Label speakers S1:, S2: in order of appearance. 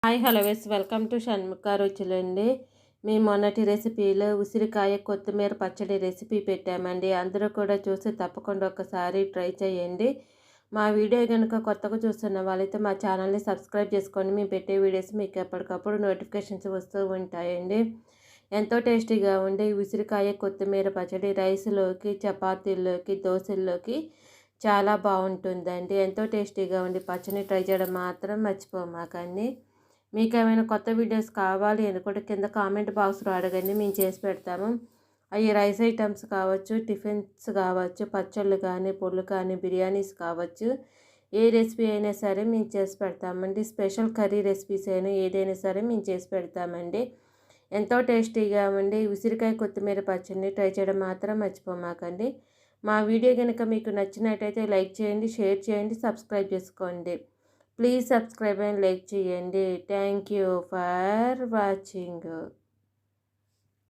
S1: Hi hello welcome to Shanmukha రుచులండి. మేము మొన్నటి రెసిపీలో ఉసిరికాయ కొత్తిమీర పచ్చడి రెసిపీ పెట్టామండి. అందరూ కూడా చూసి తప్పకుండా ఒకసారి ట్రై చేయండి. మా వీడియో కనుక కొత్తగా చూస్తున్న వాళ్ళైతే మా ఛానల్ని సబ్స్క్రైబ్ చేసుకోండి. మేము పెట్టే వీడియోస్ మీకు ఎప్పటికప్పుడు నోటిఫికేషన్స్ వస్తూ ఉంటాయండి. ఎంతో టేస్టీగా ఉండే ఉసిరికాయ కొత్తిమీర పచ్చడి రైస్లోకి, చపాతీల్లోకి, దోశల్లోకి చాలా బాగుంటుందండి. ఎంతో టేస్టీగా ఉండి పచ్చడిని ట్రై చేయడం మాత్రం మర్చిపోమాకండి. మీకు ఏమైనా కొత్త వీడియోస్ కావాలి అనుకుంటే కింద కామెంట్ బాక్స్లో అడగండి, మేము చేసి పెడతాము. అవి రైస్ ఐటమ్స్ కావచ్చు, టిఫిన్స్ కావచ్చు, పచ్చళ్ళు కానీ, పొళ్ళు కానీ, బిర్యానీస్ కావచ్చు, ఏ రెసిపీ అయినా సరే మేము చేసి పెడతామండి. స్పెషల్ కర్రీ రెసిపీస్ అయినా ఏదైనా సరే మేము చేసి పెడతామండి. ఎంతో టేస్టీగా ఉండి ఉసిరికాయ కొత్తిమీర పచ్చడిని ట్రై చేయడం మాత్రం మర్చిపోమాకండి. మా వీడియో కనుక మీకు నచ్చినట్టయితే లైక్ చేయండి, షేర్ చేయండి, సబ్స్క్రైబ్ చేసుకోండి. ప్లీజ్ సబ్స్క్రైబ్ అండ్ లైక్ చేయండి. Thank you for watching.